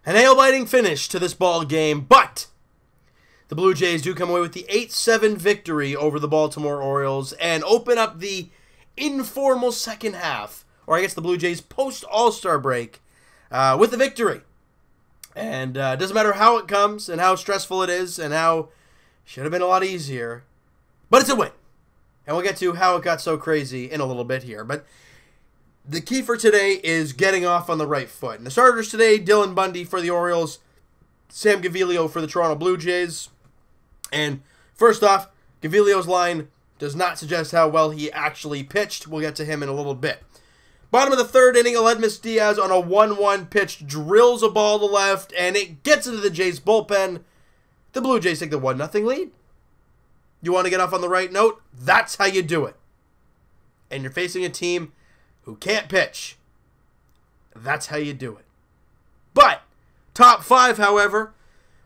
A nail-biting finish to this ball game, but the Blue Jays do come away with the 8-7 victory over the Baltimore Orioles and open up the informal second half, or I guess the Blue Jays post-All-Star break, with the victory. And it doesn't matter how it comes and how stressful it is and how should have been a lot easier, but it's a win. And we'll get to how it got so crazy in a little bit here. But the key for today is getting off on the right foot. And the starters today, Dylan Bundy for the Orioles, Sam Gaviglio for the Toronto Blue Jays. And first off, Gaviglio's line does not suggest how well he actually pitched. We'll get to him in a little bit. Bottom of the third inning, Aledmys Diaz on a 1-1 pitch drills a ball to left, and it gets into the Jays bullpen. The Blue Jays take the 1-0 lead. You want to get off on the right note? That's how you do it. And you're facing a team who can't pitch. That's how you do it. But, top five, however,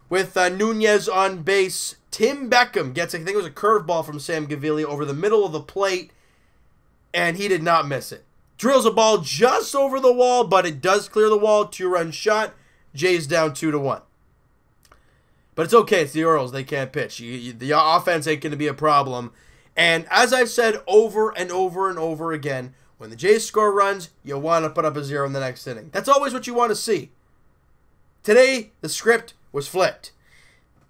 with Nunez on base, Tim Beckham gets, I think it was a curveball from Sam Gaviglio over the middle of the plate, and he did not miss it. Drills a ball just over the wall, but it does clear the wall. 2-run shot. Jays down 2-1. But it's okay. It's the Orioles. They can't pitch. The offense ain't going to be a problem. And as I've said over and over and over again, when the Jays score runs, you want to put up a 0 in the next inning. That's always what you want to see. Today, the script was flipped.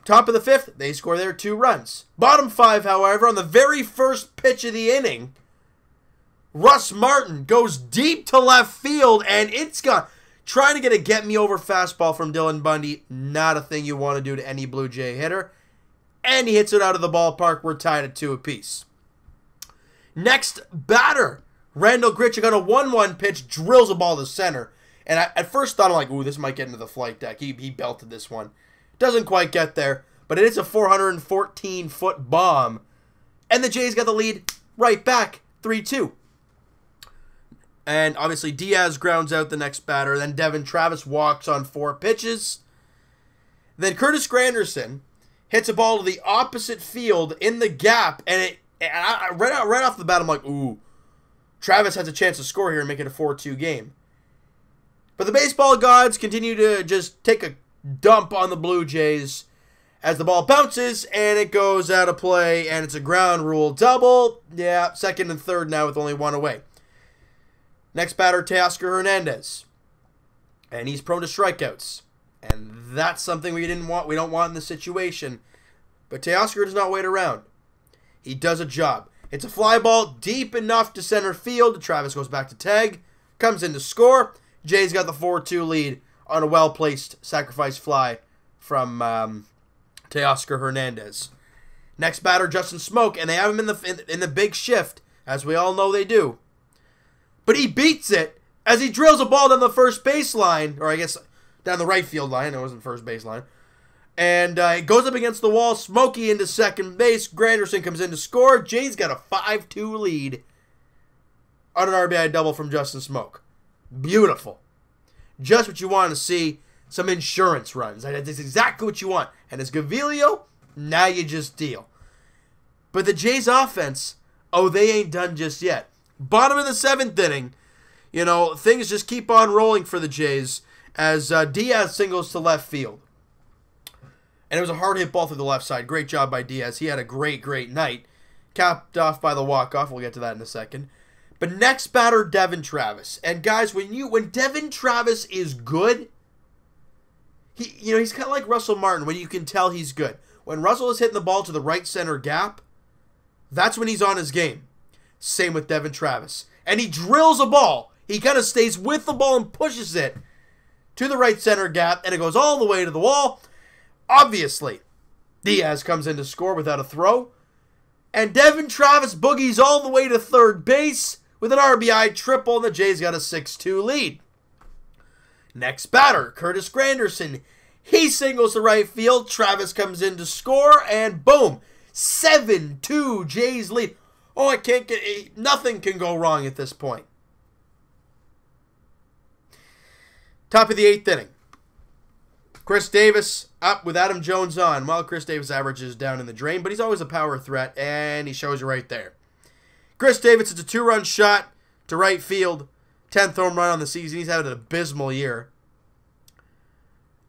Top of the fifth, they score their 2 runs. Bottom 5, however, on the very first pitch of the inning, Russ Martin goes deep to left field, and it's gone. Trying to get a get-me-over fastball from Dylan Bundy, not a thing you want to do to any Blue Jay hitter. And he hits it out of the ballpark. We're tied at 2 apiece. Next batter, Randall Grichuk on a 1-1 pitch, drills a ball to center. And I at first thought, I'm like, ooh, this might get into the flight deck. He belted this one. Doesn't quite get there, but it is a 414-foot bomb. And the Jays got the lead right back, 3-2. And obviously Diaz grounds out the next batter. Then Devin Travis walks on 4 pitches. Then Curtis Granderson hits a ball to the opposite field in the gap. And right off the bat, I'm like, ooh, Travis has a chance to score here and make it a 4-2 game. But the baseball gods continue to just take a dump on the Blue Jays as the ball bounces and it goes out of play. And it's a ground rule double. Yeah, second and third now with only 1 away. Next batter, Teoscar Hernandez. And he's prone to strikeouts. And that's something we don't want in this situation. But Teoscar does not wait around. He does a job. It's a fly ball deep enough to center field. Travis goes back to tag. Comes in to score. Jay's got the 4-2 lead on a well-placed sacrifice fly from Teoscar Hernandez. Next batter, Justin Smoke. And they have him in the big shift, as we all know they do. But he beats it as he drills a ball down the first baseline, or I guess down the right field line. It wasn't first baseline. And it goes up against the wall. Smokey into second base. Granderson comes in to score. Jay's got a 5-2 lead on an RBI double from Justin Smoke. Beautiful. Just what you want to see. Some insurance runs. That's exactly what you want. And as Gaviglio, now you just deal. But the Jays offense, oh, they ain't done just yet. Bottom of the 7th inning, you know, things just keep on rolling for the Jays as Diaz singles to left field. And it was a hard hit ball through the left side. Great job by Diaz. He had a great night. Capped off by the walk-off. We'll get to that in a second. But next batter, Devin Travis. And guys, when Devin Travis is good, he's kind of like Russell Martin when you can tell he's good. When Russell is hitting the ball to the right center gap, that's when he's on his game. Same with Devin Travis. And he drills a ball. He kind of stays with the ball and pushes it to the right center gap, and it goes all the way to the wall. Obviously, Diaz comes in to score without a throw. And Devin Travis boogies all the way to third base with an RBI triple, and the Jays got a 6-2 lead. Next batter, Curtis Granderson. He singles to right field. Travis comes in to score, and boom, 7-2 Jays lead. Oh, nothing can go wrong at this point. Top of the 8th inning. Chris Davis up with Adam Jones on. Well, Chris Davis averages down in the drain, but he's always a power threat, and he shows you right there. Chris Davis, it's a 2-run shot to right field. 10th home run on the season. He's had an abysmal year.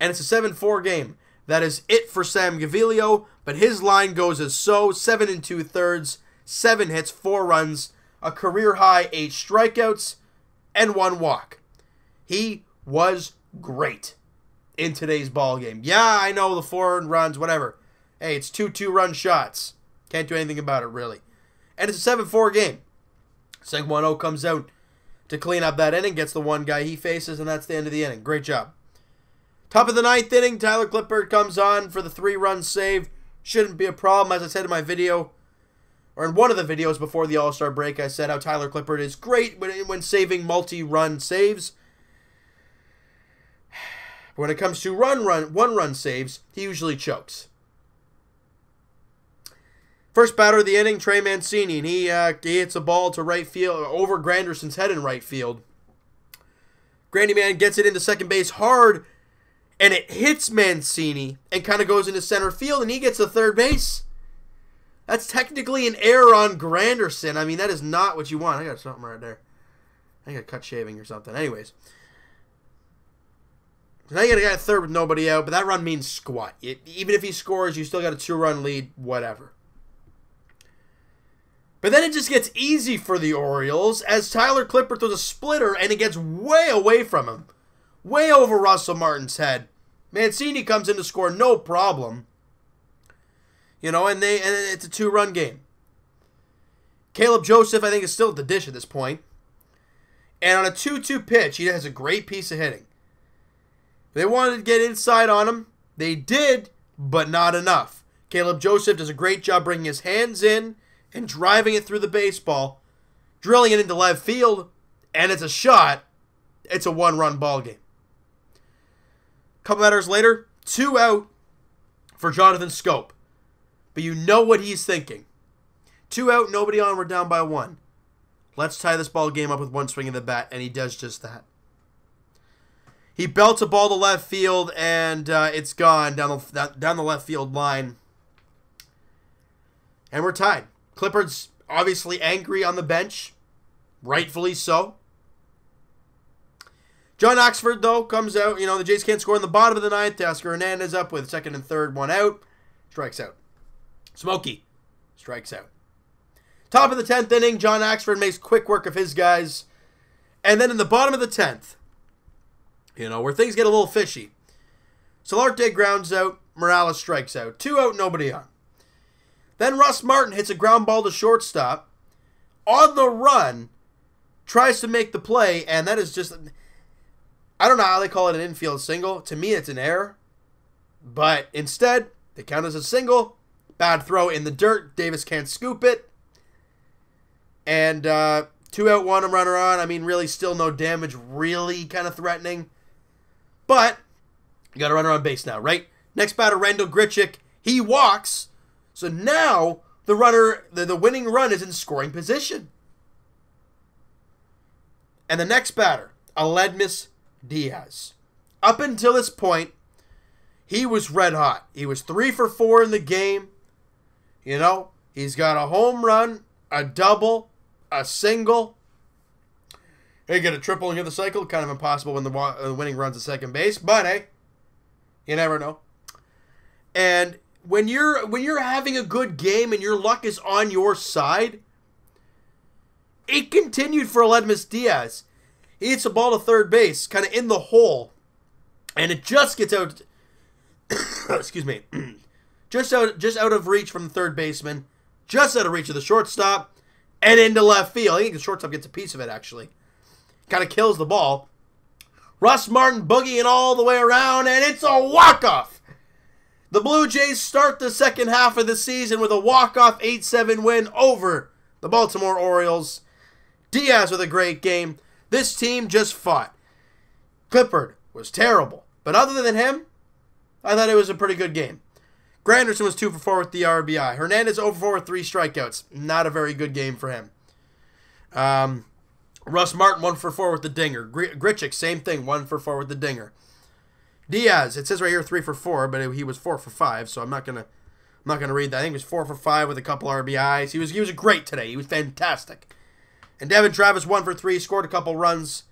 and it's a 7-4 game. That is it for Sam Gaviglio, but his line goes as so: 7 2/3, 7 hits, 4 runs, a career-high 8 strikeouts, and 1 walk. He was great in today's ball game. Yeah, I know the 4 runs, whatever. Hey, it's 2 2-run shots. Can't do anything about it, really. And it's a 7-4 game. Seng-Wan-Oh comes out to clean up that inning, gets the one guy he faces, and that's the end of the inning. Great job. Top of the 9th inning, Tyler Clippard comes on for the 3-run save. Shouldn't be a problem. As I said in my video, or in one of the videos before the All-Star break, I said how Tyler Clippard is great when saving multi-run saves. But when it comes to one-run saves, he usually chokes. First batter of the inning, Trey Mancini, and he hits a ball to right field, over Granderson's head in right field. Grandy Man gets it into second base hard, and it hits Mancini and kind of goes into center field, and he gets to third base. That's technically an error on Granderson. I mean, that is not what you want. I got something right there. I got cut shaving or something. Anyways. Now you got a guy at third with nobody out, but that run means squat. Even if he scores, you still got a 2-run lead, whatever. But then it just gets easy for the Orioles as Tyler Clippard throws a splitter, and it gets way away from him. Way over Russell Martin's head. Mancini comes in to score, no problem. You know, and it's a 2-run game. Caleb Joseph, I think, is still at the dish at this point. And on a 2-2 pitch, he has a great piece of hitting. They wanted to get inside on him. They did, but not enough. Caleb Joseph does a great job bringing his hands in and driving it through the baseball, drilling it into left field, and it's a shot. It's a 1-run ball game. Couple batters later, 2 out for Jonathan Scope. But you know what he's thinking. 2 out, nobody on, we're down by 1. Let's tie this ball game up with 1 swing of the bat, and he does just that. He belts a ball to left field, and it's gone down the left field line. And we're tied. Clippard's obviously angry on the bench. Rightfully so. John Oxford, though, comes out. You know, the Jays can't score in the bottom of the 9th. Teoscar Hernandez up with 2nd and 3rd, 1 out. Strikes out. Smokey strikes out. Top of the 10th inning, John Oxford makes quick work of his guys. And then in the bottom of the 10th, you know, where things get a little fishy, Solarte grounds out. Morales strikes out. 2 out, nobody on. Then Russ Martin hits a ground ball to shortstop. On the run, tries to make the play, and that is just... I don't know how they call it an infield single. To me, it's an error. But instead, they count as a single. Bad throw in the dirt. Davis can't scoop it. And 2 out, 1 runner on. I mean, really still no damage. Really kind of threatening. But you got a runner on base now, right? Next batter, Randall Grichuk. He walks. So now the runner, the winning run is in scoring position. And the next batter, Aledmys Diaz. Up until this point, he was red hot. He was 3 for 4 in the game. You know, he's got a home run, a double, a single. He get a triple in the cycle. Kind of impossible when the winning run's at second base. But hey, you never know. And when you're having a good game and your luck is on your side, it continued for Aledmys Diaz. He hits a ball to third base, kind of in the hole, and it just gets out. Excuse me, just out of reach from the third baseman, just out of reach of the shortstop, and into left field. I think the shortstop gets a piece of it actually. Kind of kills the ball. Russ Martin boogieing all the way around, and it's a walk-off. The Blue Jays start the second half of the season with a walk-off 8-7 win over the Baltimore Orioles. Diaz with a great game. This team just fought. Clippard was terrible. But other than him, I thought it was a pretty good game. Granderson was 2 for 4 with the RBI. Hernandez 0 for 4 with 3 strikeouts. Not a very good game for him. Russ Martin 1 for 4 with the dinger. Grichuk, same thing, 1 for 4 with the dinger. Diaz, it says right here 3 for 4, but he was 4 for 5, so I'm not gonna read that. I think he was 4 for 5 with a couple RBIs. He was great today. He was fantastic. And Devin Travis 1 for 3, scored a couple runs,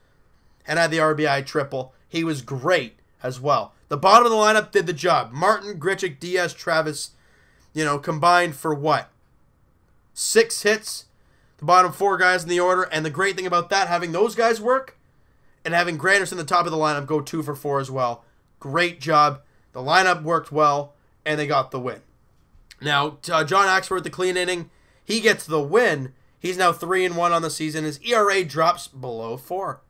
and had the RBI triple. He was great as well. The bottom of the lineup did the job. Martin, Grichuk, Diaz, Travis, combined for what? 6 hits. The bottom 4 guys in the order. And the great thing about that, having those guys work and having Granderson the top of the lineup go 2 for 4 as well. Great job. The lineup worked well, and they got the win. Now, John Axford with the clean inning. He gets the win. He's now 3-1 on the season. His ERA drops below 4.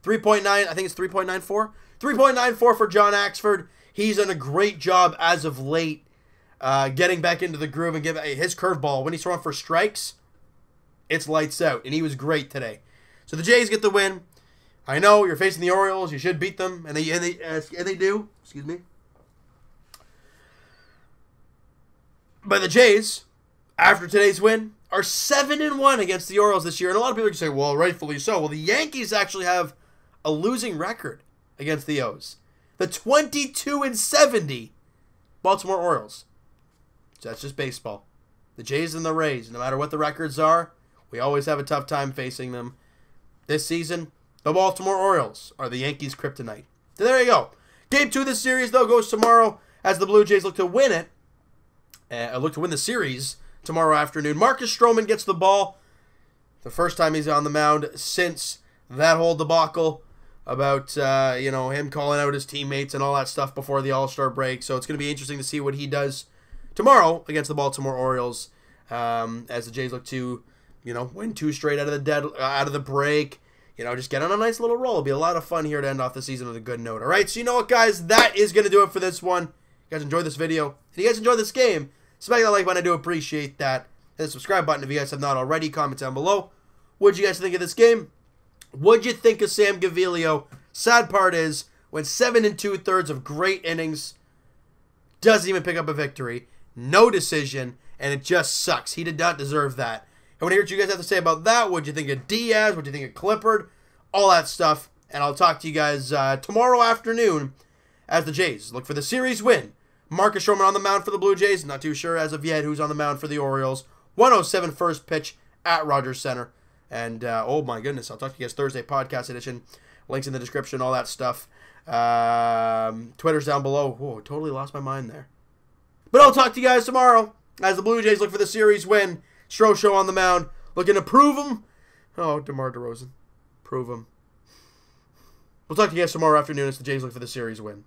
3.9, I think it's 3.94. 3.94 for John Axford. He's done a great job as of late getting back into the groove and give his curveball. When he's throwing for strikes, it's lights out, and he was great today. So the Jays get the win. I know you're facing the Orioles. You should beat them, and they do. Excuse me. But the Jays, after today's win, are 7-1 against the Orioles this year. And a lot of people can say, well, rightfully so. Well, the Yankees actually have a losing record against the O's. The 22-70 Baltimore Orioles. So that's just baseball. The Jays and the Rays, no matter what the records are, we always have a tough time facing them. This season, the Baltimore Orioles are the Yankees' kryptonite. So there you go. Game 2 of this series, though, goes tomorrow as the Blue Jays look to win it. Look to win the series tomorrow afternoon. Marcus Stroman gets the ball. The first time he's on the mound since that whole debacle about him calling out his teammates and all that stuff before the All-Star break. So it's going to be interesting to see what he does tomorrow against the Baltimore Orioles as the Jays look to win 2 straight out of the break. Just get on a nice little roll. It'll be a lot of fun here to end off the season with a good note. All right, so you know what, guys? That is going to do it for this one. You guys enjoyed this video? If you guys enjoyed this game, smack that like button. I do appreciate that. Hit the subscribe button if you guys have not already. Comment down below. What'd you guys think of this game? What'd you think of Sam Gaviglio? Sad part is, when 7 2/3 of great innings, doesn't even pick up a victory. No decision, and it just sucks. He did not deserve that. I want to hear what you guys have to say about that. What'd you think of Diaz? What'd you think of Clippard? All that stuff. And I'll talk to you guys tomorrow afternoon as the Jays look for the series win. Marcus Stroman on the mound for the Blue Jays. Not too sure as of yet who's on the mound for the Orioles. 107 first pitch at Rogers Center. And, oh my goodness, I'll talk to you guys Thursday podcast edition. Links in the description, all that stuff. Twitter's down below. Whoa, totally lost my mind there. But I'll talk to you guys tomorrow as the Blue Jays look for the series win. Stro Show on the mound. Looking to prove him. Oh, DeMar DeRozan. Prove him. We'll talk to you guys tomorrow afternoon as the Jays look for the series win.